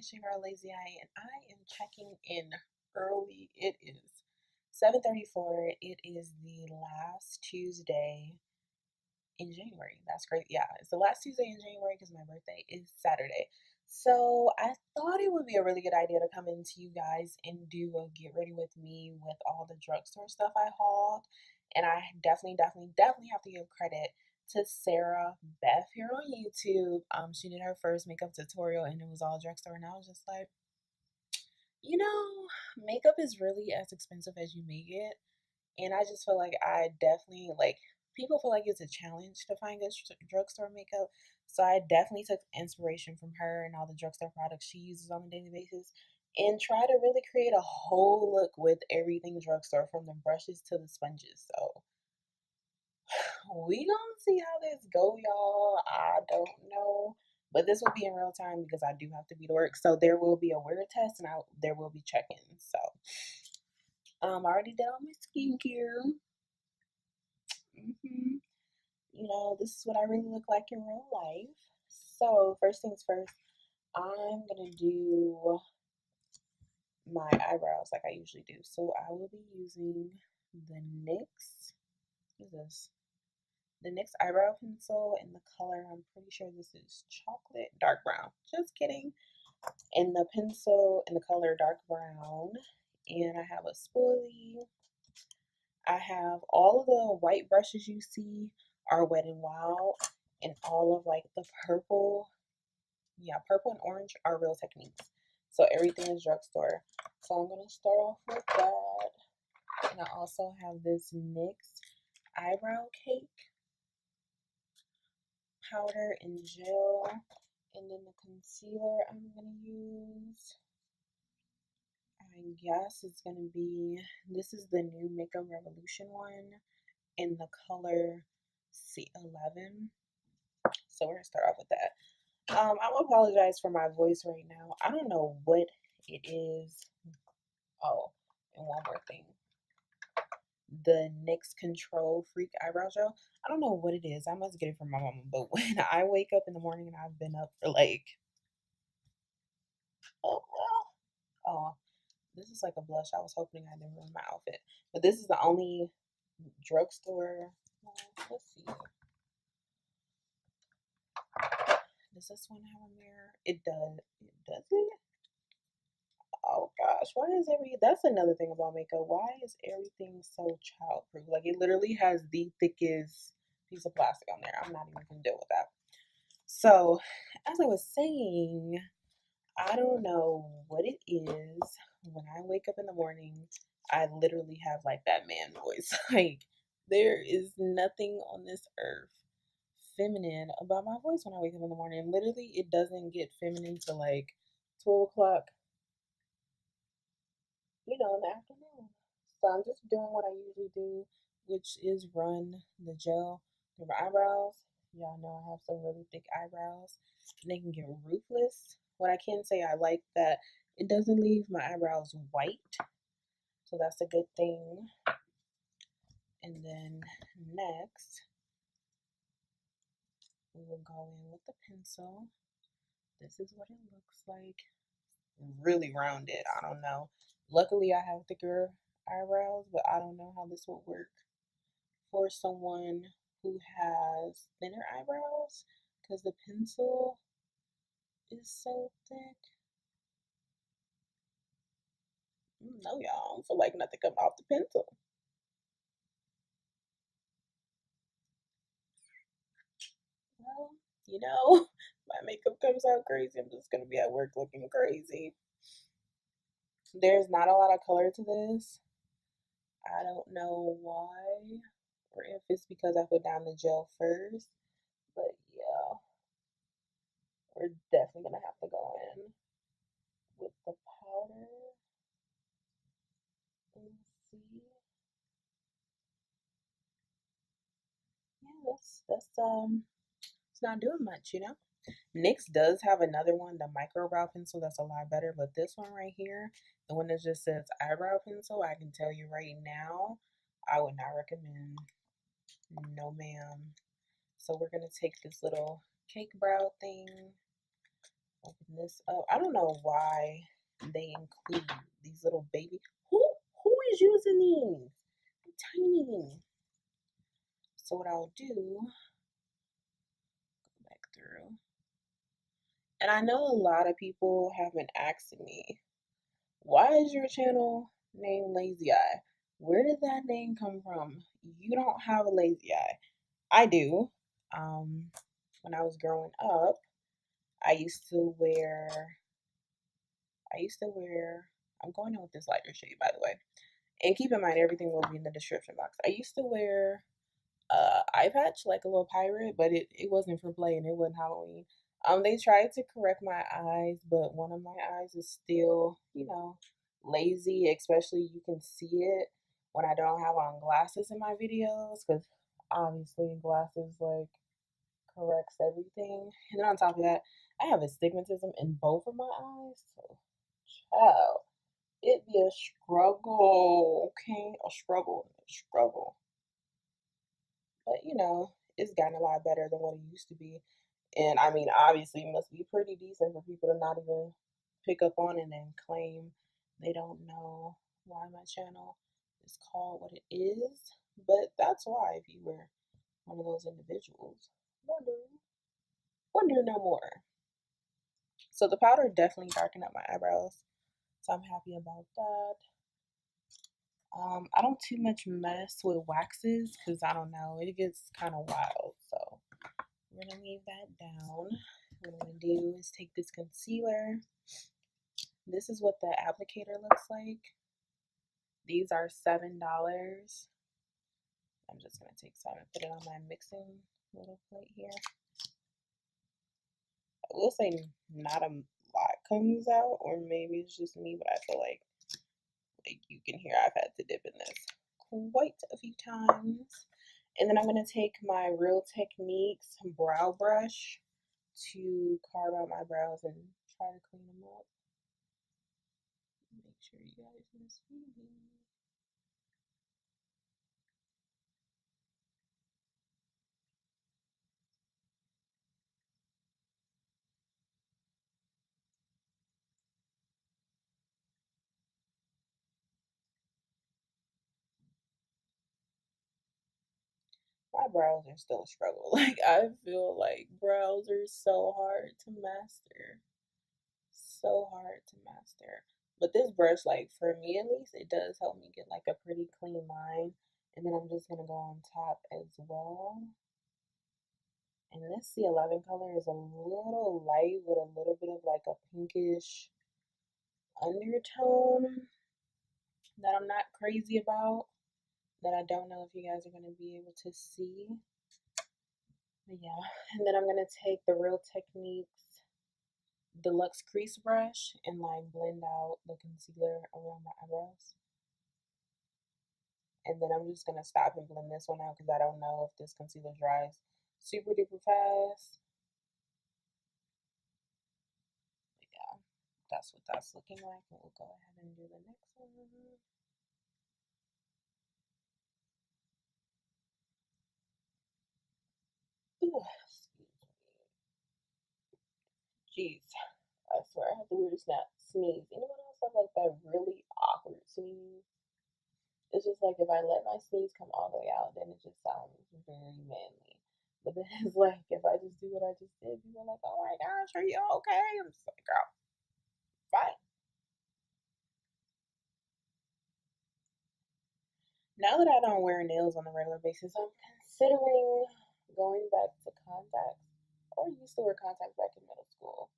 it's your girl Lazyeye, and I am checking in early. It is 7:34. It is the last Tuesday in January. That's great. Yeah, it's the last Tuesday in January because my birthday is Saturday. So I thought it would be a really good idea to come into you guys and do a get ready with me with all the drugstore stuff I hauled. And I definitely have to give credit to Sarah Beth here on YouTube. She did her first makeup tutorial and it was all drugstore, and I was just like, you know, makeup is really as expensive as you make it. And I just feel like I definitely like people feel like it's a challenge to find good drugstore makeup. So I definitely took inspiration from her and all the drugstore products she uses on a daily basis and try to really create a whole look with everything drugstore from the brushes to the sponges. So we gonna see how this go, y'all. I don't know. But this will be in real time because I do have to be to work. So there will be a wear test and there will be check-ins. So I already did all my skincare. hmm You know, this is what I really look like in real life. So first things first, I'm gonna do my eyebrows like I usually do. So I will be using the NYX. What is this? The NYX eyebrow pencil in the color, I'm pretty sure this is chocolate dark brown. Just kidding. And the pencil in the color dark brown. And I have a spoolie. I have all of the white brushes you see are Wet n Wild, and all of like the purple, yeah, purple and orange are Real Techniques. So everything is drugstore. So I'm gonna start off with that. And I also have this NYX eyebrow cake powder and gel. And then the concealer I'm gonna use, I guess it's gonna be, this is the new Makeup Revolution one in the color C11. So we're gonna start off with that. I'm apologize for my voice right now. I don't know what it is. Oh, and one more thing. The NYX Control Freak Eyebrow Gel. I don't know what it is. I must get it from my mama. But when I wake up in the morning and I've been up for like, oh well, oh, this is like a blush. I was hoping I didn't ruin my outfit. But this is the only drugstore. Let's see. Does this one have a mirror? It does. It doesn't. Oh gosh, why is that's another thing about makeup. Why is everything so childproof? Like it literally has the thickest piece of plastic on there. I'm not even gonna deal with that. So, as I was saying, I don't know what it is. When I wake up in the morning, I literally have like that man voice. Like there is nothing on this earth feminine about my voice when I wake up in the morning. Literally, it doesn't get feminine till like 12 o'clock, in the afternoon. So I'm just doing what I usually do, which is run the gel through my eyebrows. Y'all know I have some really thick eyebrows, and they can get ruthless. What I can say, I like that it doesn't leave my eyebrows white, so that's a good thing. And then next, we will go in with the pencil. This is what it looks like. Really rounded. I don't know. Luckily, I have thicker eyebrows, but I don't know how this would work for someone who has thinner eyebrows because the pencil is so thick. No, y'all, I don't feel like nothing come off the pencil. Well, my makeup comes out crazy. I'm just gonna be at work looking crazy. There's not a lot of color to this. I don't know why, or if it's because I put down the gel first, but yeah, we're definitely gonna have to go in with the powder and see. Yeah, it's not doing much. NYX does have another one, the micro brow pencil, that's a lot better, but this one right here, the one that just says eyebrow pencil, I can tell you right now, I would not recommend. No, ma'am. So we're gonna take this little cake brow thing Open this up. I don't know why they include these little baby. Who is using these? They're tiny. So what I'll do, go back through. And I know a lot of people have been asking me, why is your channel named Lazyeye? Where did that name come from? You don't have a lazy eye. I do. When I was growing up, I used to wear, I'm going in with this lighter shade, by the way. And keep in mind, everything will be in the description box. I used to wear eye patch like a little pirate, but it wasn't for play and it wasn't Halloween. They tried to correct my eyes, but one of my eyes is still, lazy, especially you can see it when I don't have on glasses in my videos, because obviously glasses like corrects everything. And then on top of that, I have astigmatism in both of my eyes, so child, it be a struggle, okay? A struggle. But it's gotten a lot better than what it used to be. And I mean, obviously, it must be pretty decent for people to not even pick up on it and claim they don't know why my channel is called what it is. But that's why, if you were one of those individuals, wonder no more. So the powder definitely darkened up my eyebrows. So I'm happy about that. I don't too much mess with waxes because I don't know, it gets kind of wild. So we're gonna leave that down. What I'm gonna do is take this concealer. This is what the applicator looks like. These are $7. I'm just gonna take some and put it on my mixing little plate here. I will say not a lot comes out, or maybe it's just me, but I feel like you can hear I've had to dip in this quite a few times. And then I'm going to take my Real Techniques brow brush to carve out my brows and try to clean them up. Make sure you guys can see me. My brows are still a struggle. Like, I feel like brows are so hard to master. So hard to master. But this brush, like, for me at least, it does help me get like a pretty clean line. And then I'm just gonna go on top as well. And this C11 color is a little light with a little bit of like a pinkish undertone that I'm not crazy about, that I don't know if you guys are going to be able to see. But yeah, and then I'm going to take the Real Techniques Deluxe Crease Brush and like blend out the concealer around my eyebrows. And then I'm just going to stop and blend this one out because I don't know if this concealer dries super duper fast. But yeah, that's what that's looking like. And we'll go ahead and do the next one. Ooh, jeez, I swear I have the weirdest sneeze. Anyone else have like that really awkward sneeze? It's just like if I let my sneeze come all the way out, then it just sounds very manly. But then it's like if I just do what I just did, people are like, "Oh my gosh, are you okay?" I'm just like, "Girl, fine." Now that I don't wear nails on a regular basis, I'm considering going back to contacts. Or used to wear contacts back in middle school.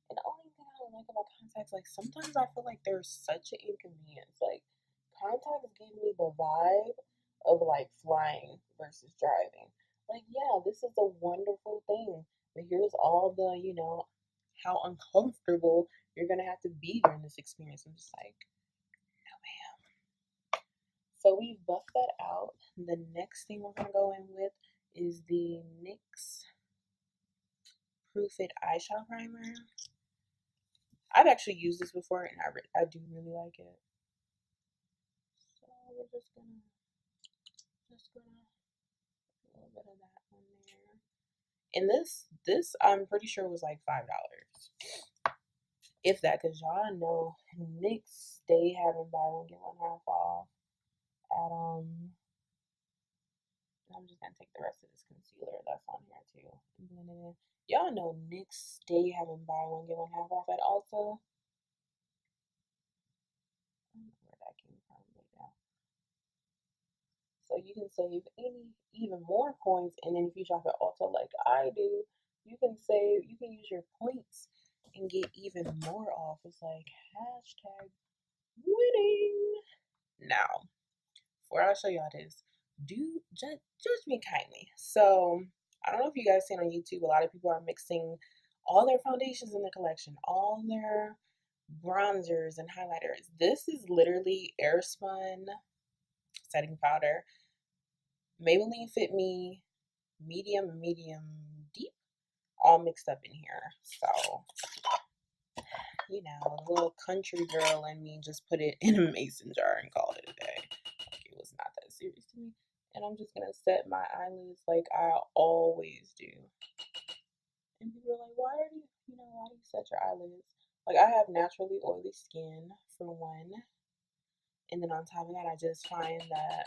And the only thing I don't like about contacts, like sometimes I feel like they're such an inconvenience. Like contacts give me the vibe of like flying versus driving. Like, yeah, this is a wonderful thing, but here's all the, how uncomfortable you're gonna have to be during this experience. I'm just like, no ma'am. So we buffed that out. The next thing we're gonna go in with is the NYX Proof It eyeshadow primer. I've actually used this before, and I do really like it. So we're just gonna put a little bit of that on there. And this I'm pretty sure was like $5. If that, because y'all know NYX, they having buy one get one half off at I'm just gonna take the rest of this concealer that's on here too and blend it in. Y'all know NYX, they having buy one get one half off at Ulta. I don't know where that came from right now. So you can save even more points, and then if you shop at Ulta like I do, you can use your points and get even more off. It's like hashtag winning. Now, before I show y'all this, do judge me kindly. So I don't know if you guys seen on YouTube, a lot of people are mixing all their foundations in the collection, all their bronzers and highlighters. This is literally air spun setting powder. Maybelline Fit Me medium deep, all mixed up in here. So, you know, a little country girl in me just put it in a mason jar and called it a day. Like, it was not that serious to me. And I'm just gonna set my eyelids like I always do. And people are like, why do you set your eyelids? Like, I have naturally oily skin for one. And then on top of that, I just find that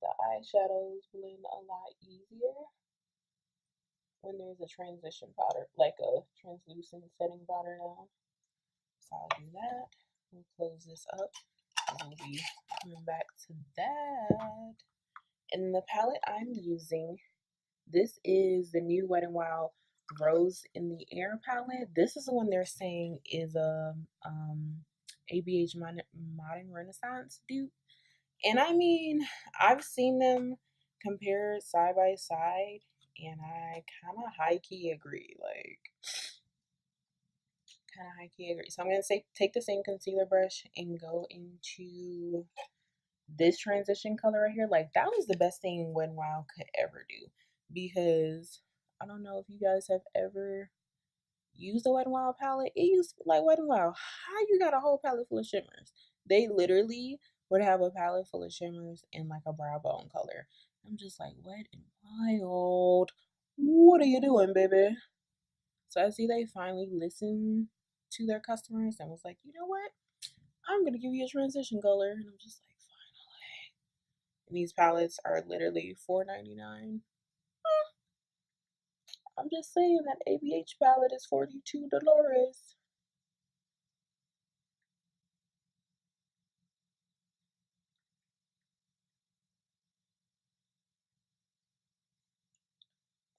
the eyeshadows blend a lot easier when there's a transition powder, like a translucent setting powder now. So I'll do that. We'll close this up. We'll be coming back to that. And the palette I'm using, this is the new Wet n Wild Rose in the Air palette. This is the one they're saying is a ABH Modern Renaissance dupe. And I mean, I've seen them compared side by side, and I kind of high key agree. So I'm gonna say take the same concealer brush and go into this transition color right here. Like, that was the best thing Wet n Wild could ever do, because I don't know if you guys have ever used the Wet n Wild palette. It used to be like, Wet n Wild, how you got a whole palette full of shimmers? They literally would have a palette full of shimmers in like a brow bone color. I'm just like, Wet n Wild, what are you doing, baby? So I see they finally listened to their customers and was like, you know what? I'm gonna give you a transition color. And I'm just like, finally. And these palettes are literally $4.99. I'm just saying that ABH palette is $42.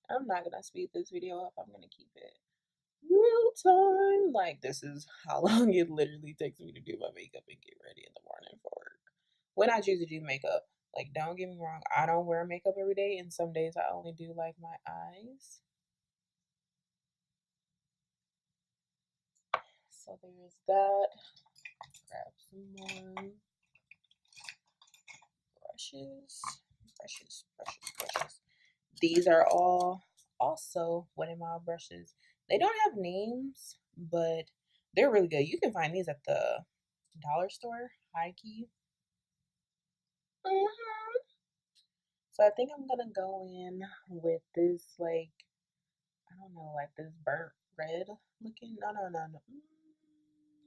I'm not gonna speed this video up. I'm gonna keep it real time. Like, this is how long it literally takes me to do my makeup and get ready in the morning for work. When I choose to do makeup, like, don't get me wrong, I don't wear makeup every day, and some days I only do like my eyes. So there's that. Grab some more brushes. These are all also Wet n Wild brushes. They don't have names, but they're really good. You can find these at the dollar store, high key. So I think I'm gonna go in with this, like, I don't know, like this burnt red looking. No.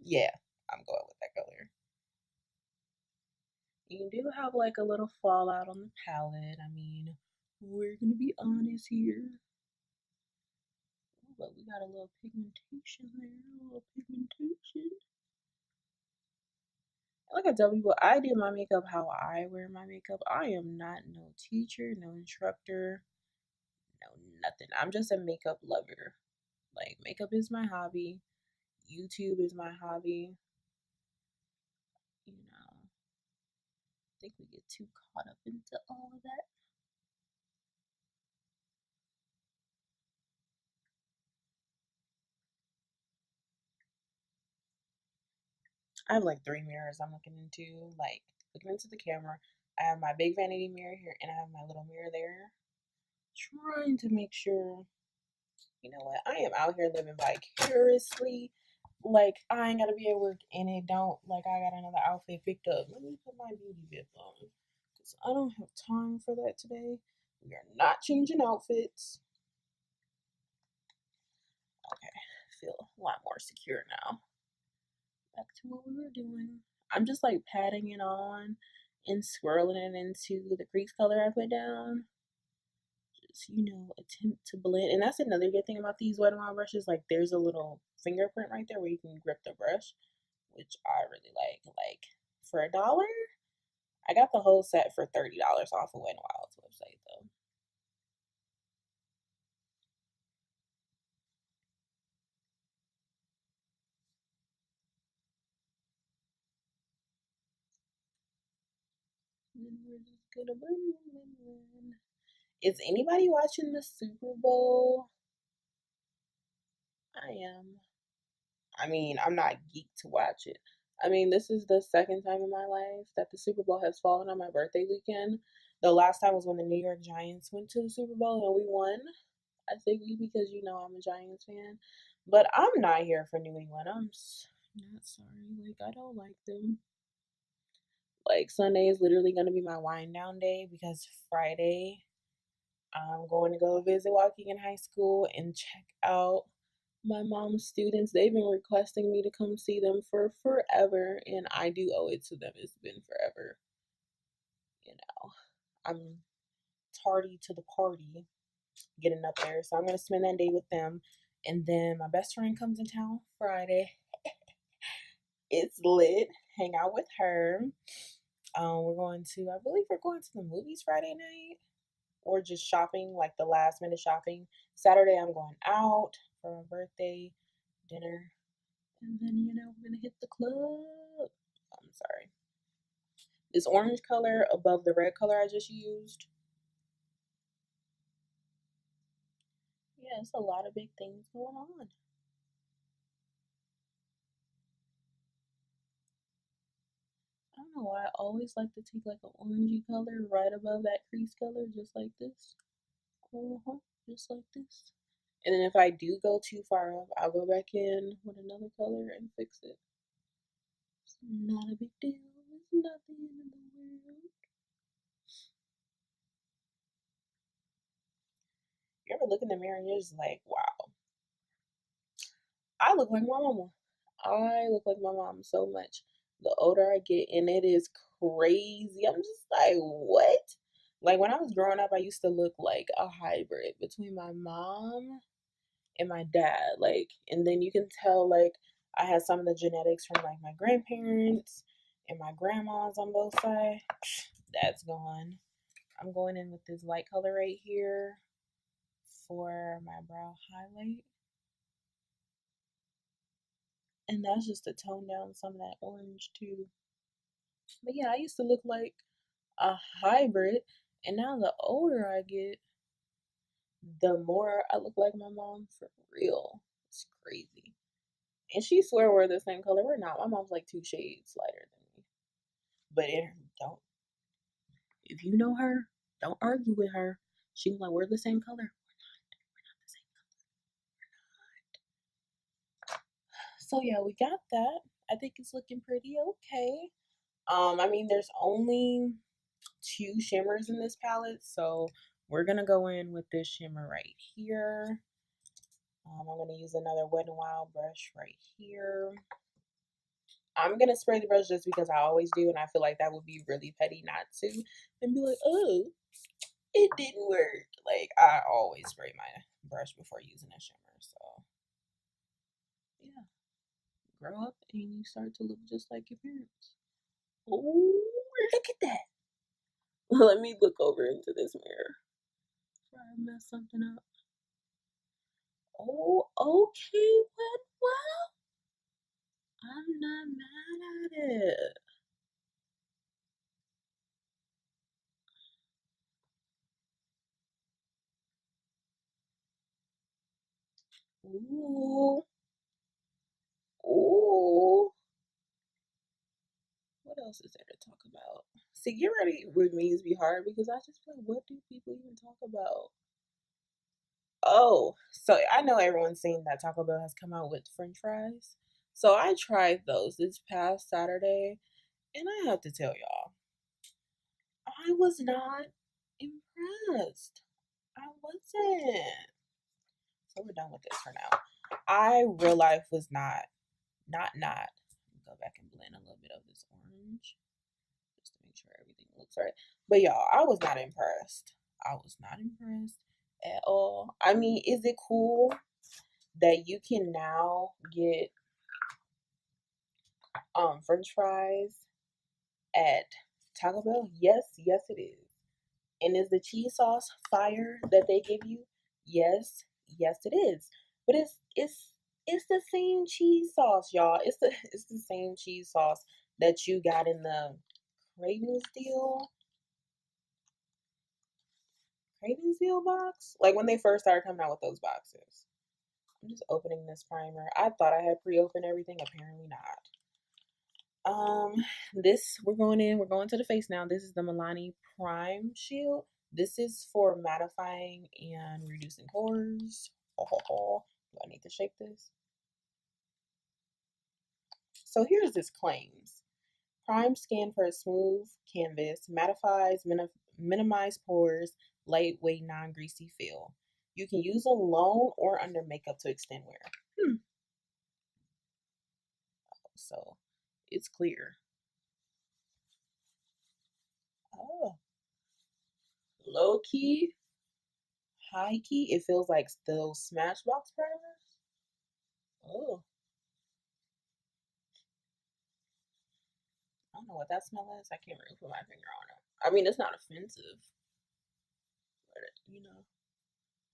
Yeah, I'm going with that color. You do have like a little fallout on the palette. I mean, we're gonna be honest here. But we got a little pigmentation there, a little pigmentation. Like I tell people, I do my makeup how I wear my makeup. I am not no teacher, no instructor, no nothing. I'm just a makeup lover. Like, makeup is my hobby. YouTube is my hobby. You know, I think we get too caught up into all of that. I have like three mirrors I'm looking into, like looking into the camera. I have my big vanity mirror here, and I have my little mirror there. Trying to make sure, you know what, I am out here living vicariously. Like, I ain't gotta be at work and it don't, like, I got another outfit picked up. Let me put my beauty bib on, because I don't have time for that today. We are not changing outfits. feel a lot more secure now. Back to what we were doing. I'm just like patting it on and swirling it into the crease color I put down. Just, attempt to blend. And that's another good thing about these Wet n Wild brushes. Like, there's a little fingerprint right there where you can grip the brush, which I really like. Like, for $1, I got the whole set for $30 off of Wet n Wild's website, though. And then we're just gonna blend. Is anybody watching the Super Bowl? I am. I mean, I'm not geeked to watch it. I mean, this is the second time in my life that the Super Bowl has fallen on my birthday weekend. The last time was when the New York Giants went to the Super Bowl and we won. I think because I'm a Giants fan. But I'm not here for New England. I'm not sorry. Like, I don't like them. Like, Sunday is literally going to be my wind down day because Friday I'm going to go visit Waukegan High School and check out my mom's students. They've been requesting me to come see them for forever, and I do owe it to them. It's been forever. I'm tardy to the party getting up there, so I'm going to spend that day with them. And then my best friend comes in town Friday. It's lit. Hang out with her. I believe we're going to the movies Friday night, or just shopping, like the last minute shopping. Saturday, I'm going out for my birthday dinner. And then, we're going to hit the club. I'm sorry. This orange color above the red color I just used. Yeah, it's a lot of big things going on. I don't know why I always like to take like an orangey color right above that crease color, just like this. Just like this. And then if I do go too far up, I'll go back in with another color and fix it. It's not a big deal. It's nothing in the world. You ever look in the mirror and you're just like, wow, I look like my mama. I look like my mom so much. The older I get, and it is crazy. I'm just like, what? Like, when I was growing up, I used to look like a hybrid between my mom and my dad. Like, and then you can tell, like, I had some of the genetics from, like, my grandparents and my grandmas on both sides. That's gone. I'm going in with this light color right here for my brow highlight. And that's just to tone down some of that orange too. But yeah, I used to look like a hybrid, and now the older I get, the more I look like my mom for real. It's crazy. And she swear we're the same color. We're not. My mom's like 2 shades lighter than me. But don't, if you know her, don't argue with her. She was like, we're the same color. We're not the same color. So yeah, we got that. I think it's looking pretty okay. I mean, there's only 2 shimmers in this palette, so we're gonna go in with this shimmer right here. I'm gonna use another Wet n Wild brush right here. I'm gonna spray the brush just because I always do, and I feel like that would be really petty not to, and be like, oh, it didn't work. Like, I always spray my brush before using a shimmer, so yeah. Grow up and you start to look just like your parents. Oh, look at that. Let me look over into this mirror. Try to mess something up. Oh, okay, well, I'm not mad at it. Ooh, ooh. What else is there to talk about? See, get ready with me is be hard because I just feel like, what do people even talk about? Oh, so I know everyone's seen that Taco Bell has come out with French fries. So I tried those this past Saturday, and I have to tell y'all, I was not impressed. I wasn't. So we're done with this for now. I real life was not. Go back and blend a little bit of this orange just to make sure everything looks right. But y'all, I was not impressed. I was not impressed at all. I mean, is it cool that you can now get French fries at Taco Bell? Yes, yes it is. And is the cheese sauce fire that they give you? Yes, yes it is. But it's the same cheese sauce, y'all. It's the same cheese sauce that you got in the Cravings deal box. Like when they first started coming out with those boxes. I'm just opening this primer. I thought I had pre-opened everything. Apparently not. This we're going to the face now. This is the Milani Prime Shield. This is for mattifying and reducing pores. Oh, do I need to shake this? So here's this claims. Prime skin for a smooth canvas, mattifies, minimize pores, lightweight, non-greasy feel. You can use alone or under makeup to extend wear. So it's clear. Oh, low key, high key. It feels like those Smashbox primers. Oh, I don't know what that smell is. I can't really put my finger on it. I mean, it's not offensive, but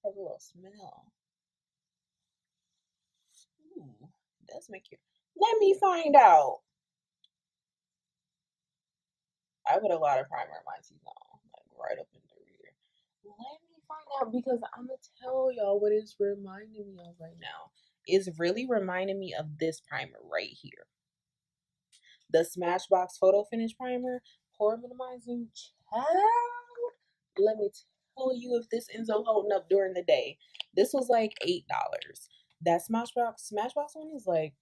has a little smell. Ooh, it does make you. Let me find out. I put a lot of primer in my T-zone, like right up into here. Let me find out because I'm gonna tell y'all what it's reminding me of right now. It's really reminding me of this primer right here. The Smashbox Photo Finish Primer, Pore Minimizing. Child, let me tell you if this ends up holding up during the day. This was like $8. That Smashbox one is like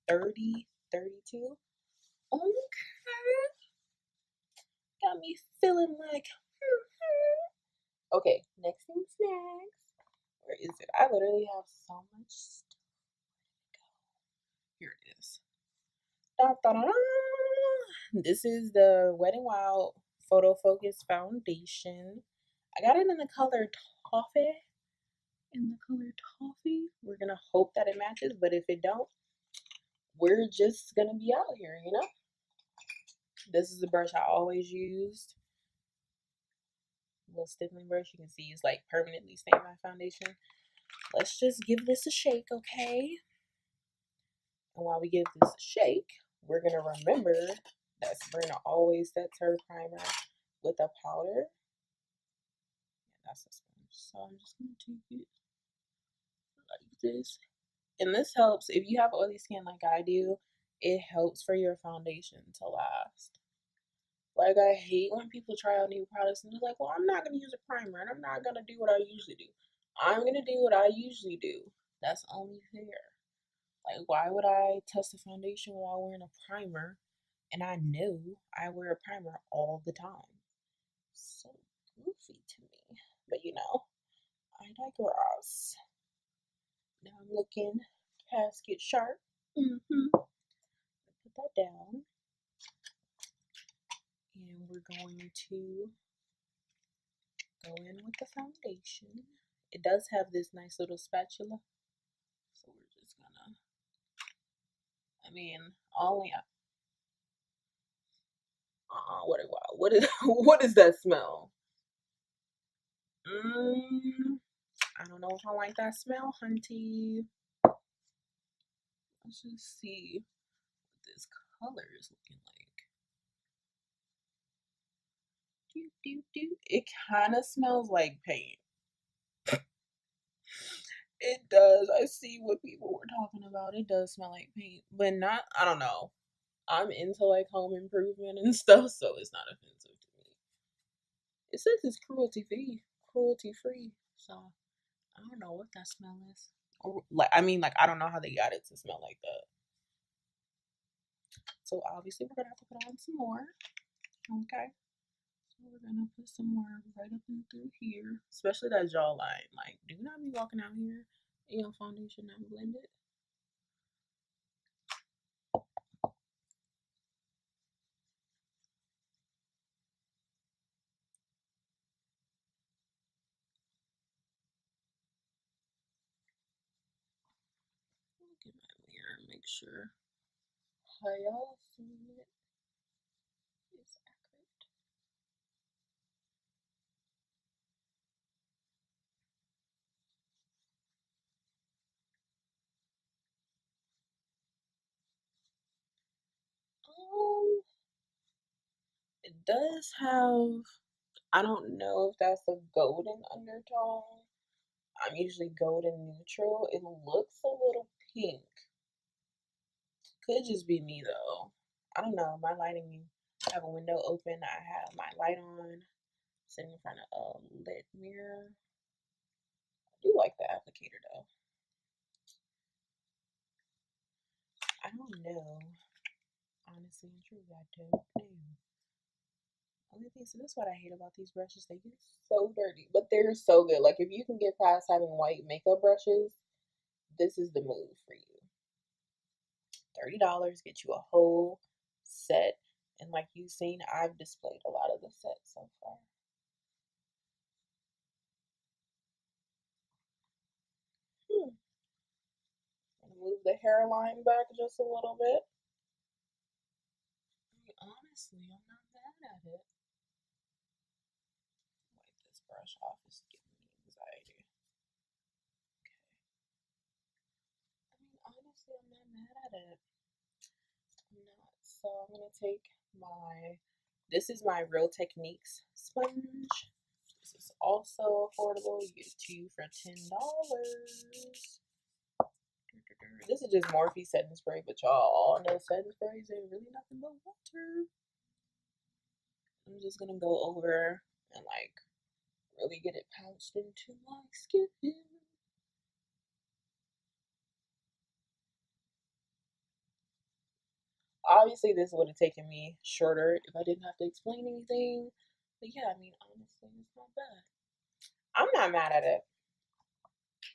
30, 32. Okay. Got me feeling like, okay, next thing snacks. Where is it? I literally have so much stuff. Here it is. Da, da, da, da. This is the Wet n Wild Photo Focus Foundation. I got it in the color Toffee. We're going to hope that it matches, but if it don't, we're just going to be out here, This is the brush I always used. Little Sthlm brush. You can see it's like permanently stained my foundation. Let's just give this a shake, okay? And while we give this a shake, we're gonna remember that Sabrina always sets her primer with a powder. And that's a sponge. So I'm just gonna take it like this. And this helps if you have oily skin like I do. It helps for your foundation to last. Like, I hate when people try out new products and they're like, well, I'm not going to use a primer and I'm not going to do what I usually do. I'm going to do what I usually do. That's only fair. Like, why would I test a foundation without wearing a primer? And I know I wear a primer all the time. So goofy to me. But I digress. Now I'm looking casket sharp. Put that down. And we're going to go in with the foundation. It does have this nice little spatula. So we're just gonna, only, what is that smell? I don't know if I like that smell, hunty. Let's just see what this color is looking like. It kind of smells like paint. It does. I see what people were talking about. It does smell like paint, but not, I don't know. I'm into like home improvement and stuff, so it's not offensive to me. It says it's cruelty free. So I don't know what that smell is. Or I don't know how they got it to smell like that. So obviously we're gonna have to put on some more. Okay. We're gonna put some more right up and through here, especially that jawline. Like, do not be walking out here in your foundation not blended. Look at my mirror, make sure how y'all see it is accurate. It does have, I don't know if that's a golden undertone. I'm usually golden neutral. It looks a little pink. Could just be me though. I don't know. My lighting, I have a window open. I have my light on, sitting in front of a lit mirror. I do like the applicator though. I don't know. Honestly and truly, I don't know. Only thing, so that's what I hate about these brushes. They get so dirty, but they're so good. Like if you can get past having white makeup brushes, this is the move for you. $30 get you a whole set, and like you've seen, I've displayed a lot of the sets so far. Gonna move the hairline back just a little bit. I mean, honestly, I'm not mad at it. Wipe this brush off. It's giving me anxiety. Okay. I mean, honestly, I'm not mad at it. I'm not. So I'm gonna take this is my Real Techniques sponge. This is also affordable. You get two for $10. This is just Morphe setting spray, but y'all all know setting sprays ain't really nothing but water. I'm just gonna go over and like really get it pounced into my skin. Obviously, this would have taken me shorter if I didn't have to explain anything. But yeah, I mean, honestly, it's not bad. I'm not mad at it.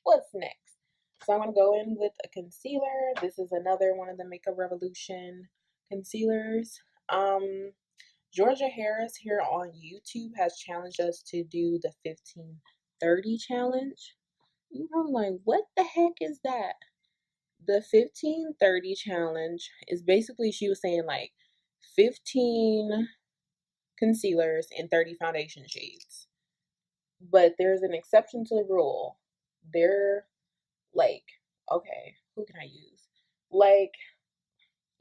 What's next? So I'm gonna go in with a concealer. This is another one of the Makeup Revolution concealers. Georgia Harris here on YouTube has challenged us to do the 1530 challenge. You're probably like, what the heck is that? The 1530 challenge is basically, she was saying like 15 concealers and 30 foundation shades. But there's an exception to the rule. They're like, okay, who can I use? Like,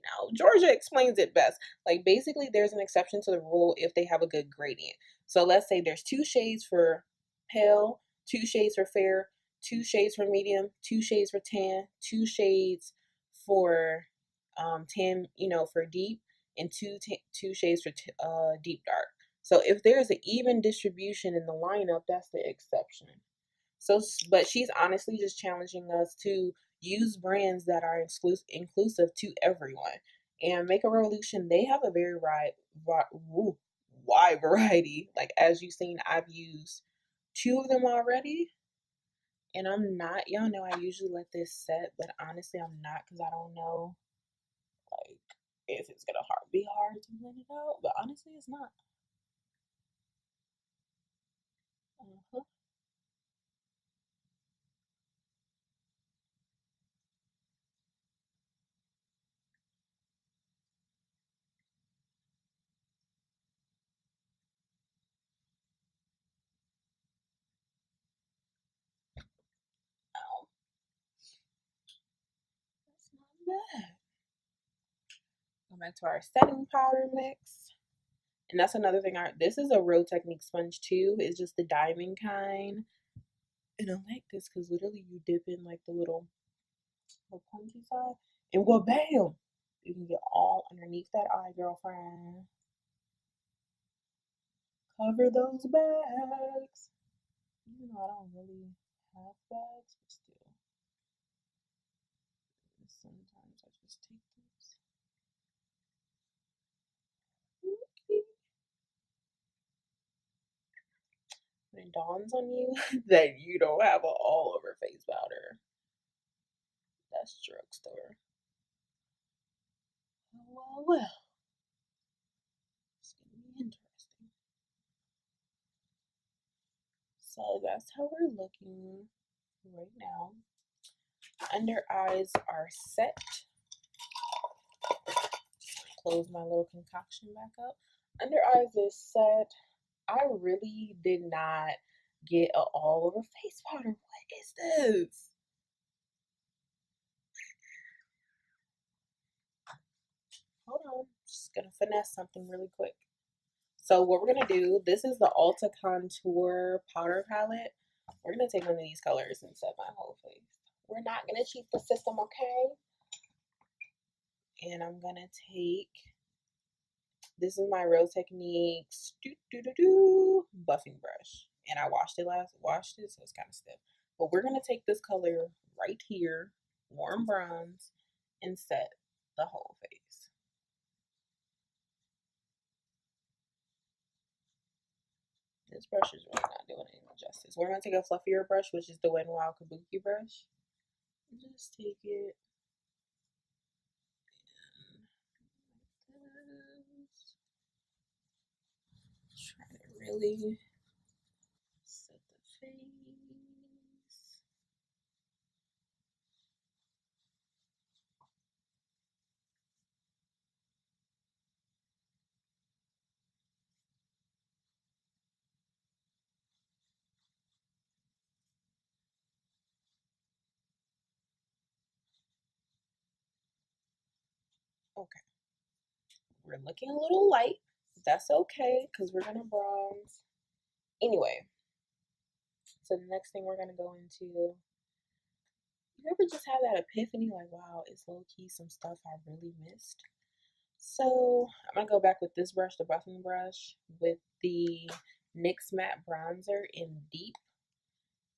now, Georgia explains it best. Like, basically, there's an exception to the rule if they have a good gradient. So let's say there's two shades for pale, two shades for fair, two shades for medium, two shades for tan, two shades for tan, for deep, and two shades for deep dark. So if there's an even distribution in the lineup, that's the exception. So, but she's honestly just challenging us to use brands that are inclusive to everyone. And Make a Revolution, they have a very wide variety. Like as you've seen, I've used two of them already, and I'm not. Y'all know I usually let this set, but honestly, I'm not because I don't know like if it's gonna be hard to blend it out. But honestly, it's not. Uh-huh. Ow, that's not bad. Go back to our setting powder mix. And that's another thing. This is a Real Technique sponge too. It's just the diamond kind. And I like this because literally you dip in like the little pointy side. And what bam! You can get all underneath that eye, girlfriend. Cover those bags. Even though I don't really have bags, but still. Sometimes I just take these. it dawns on you that you don't have an all over face powder. That's Drugstore. Well. It's gonna be interesting. So that's how we're looking right now. Under eyes are set. Close my little concoction back up. Under eyes is set. I really did not get an all over face powder. What is this? Hold on. Just gonna finesse something really quick. So what we're gonna do, this is the Ulta Contour Powder Palette. We're gonna take one of these colors and set my whole face. We're not gonna cheat the system, okay? And I'm gonna take, this is my Real Techniques buffing brush. And I washed it, so it's kind of stiff. But we're gonna take this color right here, warm bronze, and set the whole face. This brush is really not doing any justice. We're gonna take a fluffier brush, which is the Wet n Wild Kabuki brush. And just take it and try to really set the face. Okay, we're looking a little light. That's okay, because we're gonna bronze. Anyway, so the next thing we're gonna go into, you ever just have that epiphany like, wow, it's low-key some stuff I really missed? So I'm gonna go back with this brush, the buffing brush, with the NYX Matte Bronzer in Deep,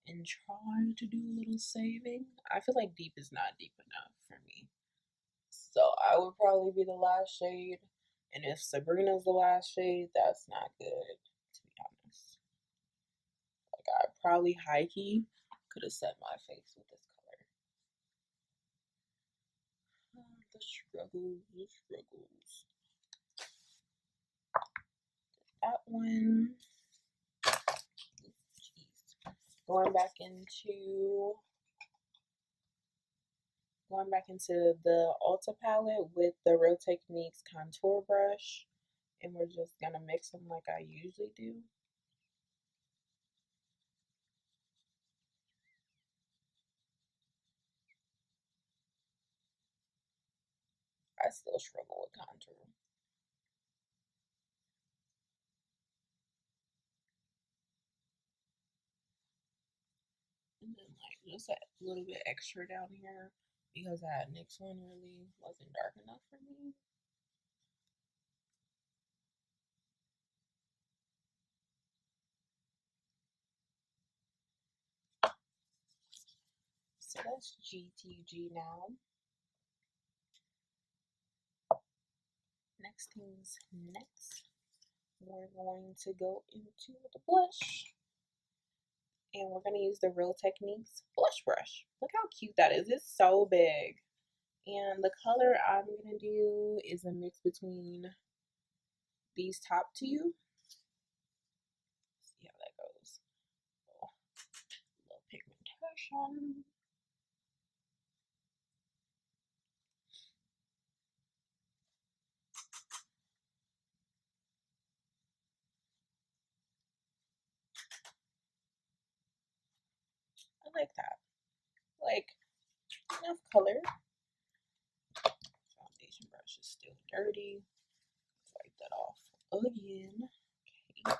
and try to do a little saving. I feel like Deep is not deep enough for me. So I would probably be the last shade. And if Sabrina's the last shade, that's not good, to be honest. Like, I probably high-key could have set my face with this color. The struggles. That one. Jeez. Going back into the Ulta palette with the Real Techniques contour brush, and we're just gonna mix them like I usually do. I still struggle with contour. And then like just a little bit extra down here because that next one really wasn't dark enough for me. So that's GTG now. Next things next, we're going to go into the blush. And we're going to use the Real Techniques blush brush. Look how cute that is. It's so big. And the color I'm going to do is a mix between these top two. See how that goes. A little pigmentation. I like that. Like, enough color. Foundation brush is still dirty. Wipe that off again. Okay.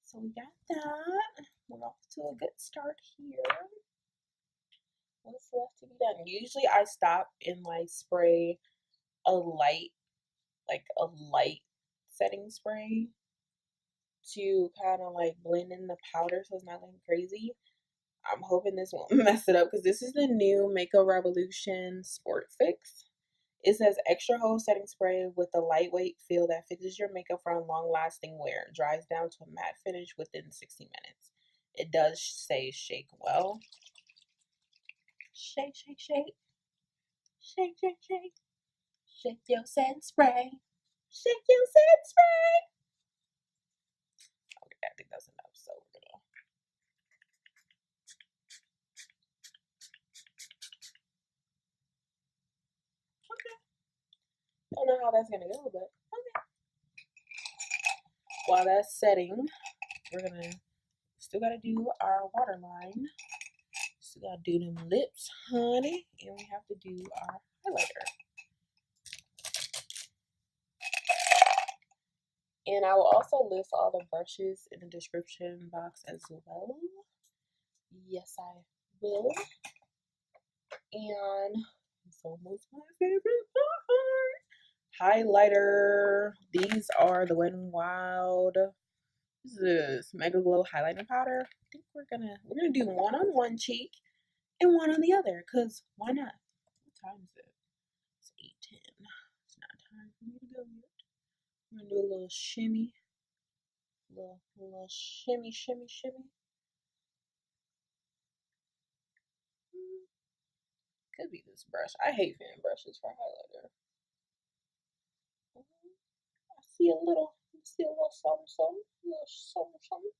So we got that. We're off to a good start here. What's left to be done? Usually I stop and like spray a light setting spray to kind of like blend in the powder so it's not looking crazy. I'm hoping this won't mess it up because this is the new Makeup Revolution Sport Fix. It says extra hold setting spray with a lightweight feel that fixes your makeup for a long lasting wear. Dries down to a matte finish within 60 minutes. It does say shake well. Shake, shake, shake. Shake, shake, shake. Shake your scent spray. Shake your scent spray. Okay, I think that's enough. So we're gonna. Okay. Don't know how that's gonna go, but okay. While that's setting, we're gonna still gotta do our waterline. Still gotta do them lips, honey, and we have to do our highlighter. And I will also list all the brushes in the description box as well. Yes, I will. And it's almost my favorite part. Highlighter. These are the Wet n Wild. This is Mega Glow highlighting powder. I think we're gonna do one on one cheek and one on the other, cause why not? What time is it? It's 8:10. It's not time for me to go yet. I'm gonna do a little shimmy. Little shimmy, shimmy, shimmy. Could be this brush. I hate fan brushes for highlighter. I see a little something, something, a little something, something.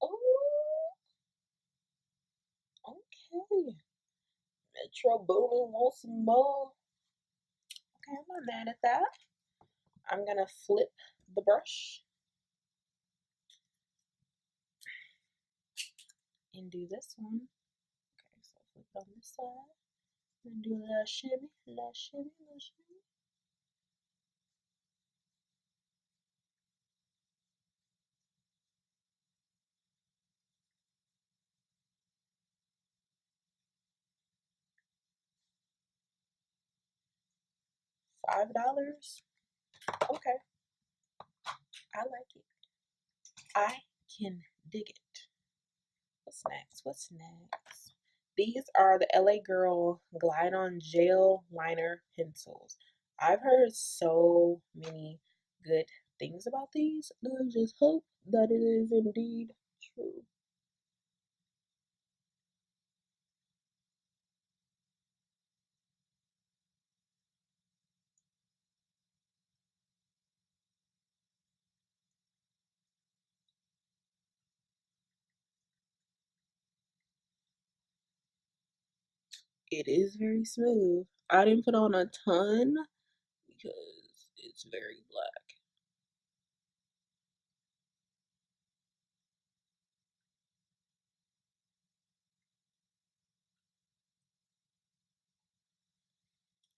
Oh, okay. Metro Boomin wants some more. Okay, I'm not mad at that. I'm gonna flip the brush and do this one. Okay, so flip it on this side. And do a little shimmy, little shimmy, little shimmy. $5. Okay, I like it. I can dig it. What's next? What's next? These are the LA Girl Glide On Gel Liner Pencils. I've heard so many good things about these, and I just hope that it is indeed true. It is very smooth. I didn't put on a ton because it's very black.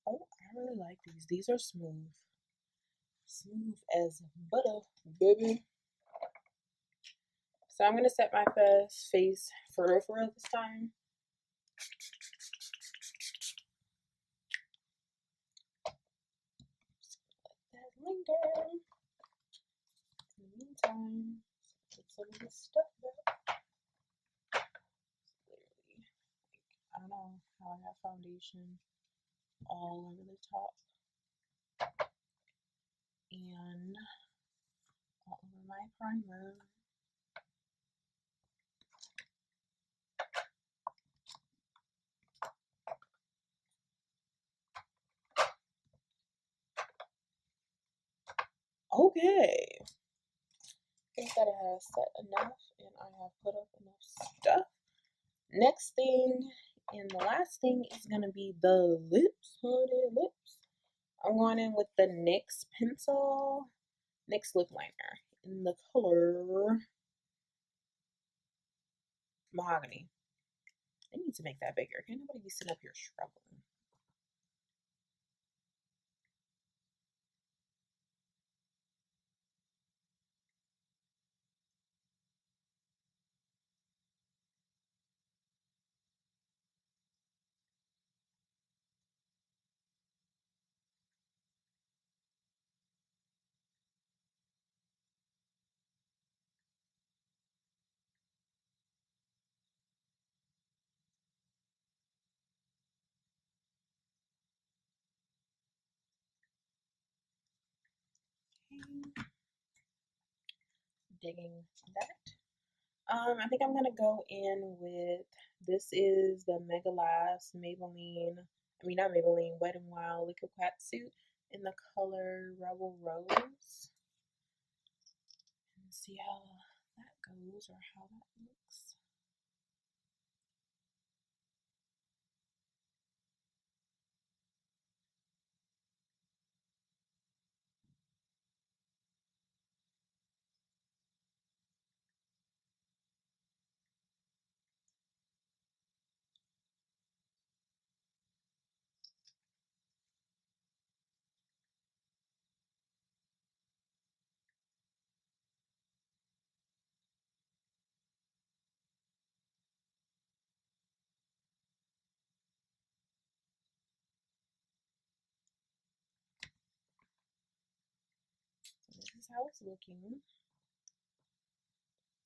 Oh, I really like these. These are smooth. Smooth as butter, baby. So I'm gonna set my face for real this time. Let that linger. In the meantime, put some of this stuff back. Literally, I don't know how I have foundation all over the top and all over my primer. Okay, I think that it has set enough and I have put up enough stuff. Next thing and the last thing is gonna be the lips, honey, lips. I'm going in with the NYX pencil, NYX lip liner in the color mahogany. I need to make that bigger. Can't nobody be sitting up here struggling. Okay. Digging that. I think I'm gonna go in with, this is the Mega Last Maybelline, I mean not Maybelline, Wet n Wild Liquid Suit in the color Rebel Rose. And see how that goes or how that looks. So this is how it's looking.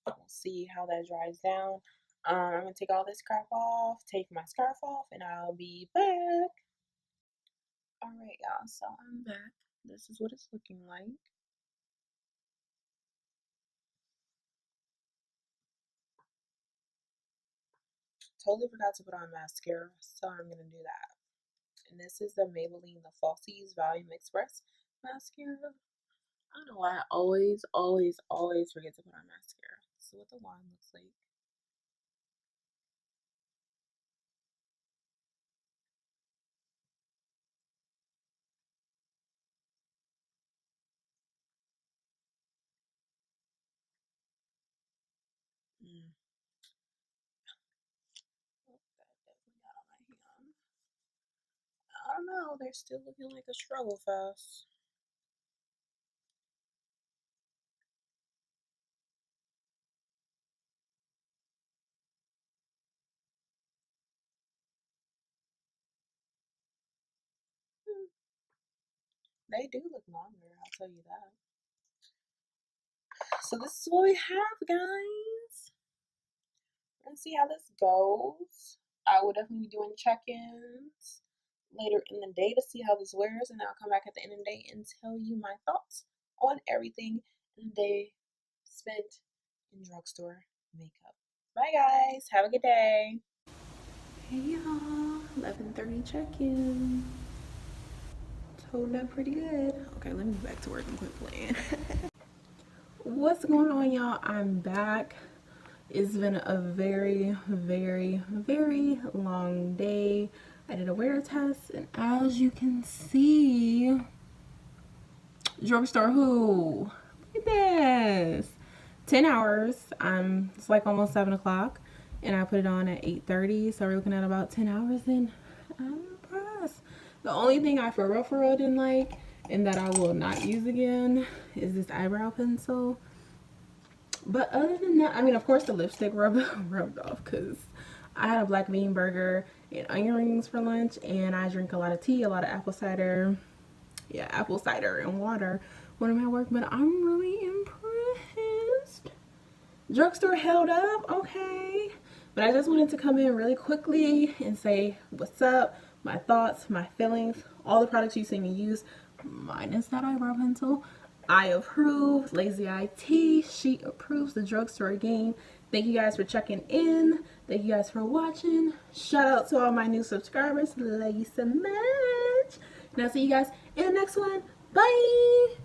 We'll see how that dries down. I'm gonna take all this crap off, take my scarf off, and I'll be back. Alright, y'all, so I'm back. This is what it's looking like. Totally forgot to put on mascara, so I'm gonna do that. And this is the Maybelline the Falsies Volume Express mascara. I don't know why I always forget to put on mascara. This is what the wand looks like. Mm. Oh, that definitely got on my hand. I don't know, they're still looking like a struggle fest. Hmm. They do look longer, I'll tell you that. So this is what we have, guys. Let's see how this goes. I will definitely be doing check-ins later in the day to see how this wears, and I'll come back at the end of the day and tell you my thoughts on everything in the day spent in drugstore makeup. Bye guys, have a good day. Hey y'all, 11:30 check-in. It's holding up pretty good. Okay, let me get back to work and quit playing. What's going on, y'all? I'm back. It's been a very long day. I did a wear test, and as you can see, drugstore who? Look at this. 10 hours. It's like almost 7 o'clock, and I put it on at 8:30, so we're looking at about 10 hours, and I'm impressed. The only thing I for real didn't like, and that I will not use again, is this eyebrow pencil. But other than that, I mean, of course the lipstick rubbed off because I had a black bean burger and onion rings for lunch, and I drink a lot of tea, a lot of apple cider. Yeah, apple cider and water when I'm at work, but I'm really impressed. Drugstore held up, okay. But I just wanted to come in really quickly and say what's up, my thoughts, my feelings, all the products you see me use, minus that eyebrow pencil. I approve. Lazyeye tea, she approves. The drugstore game. Thank you guys for checking in. Thank you guys for watching. Shout out to all my new subscribers. Love you so much. And I'll see you guys in the next one. Bye.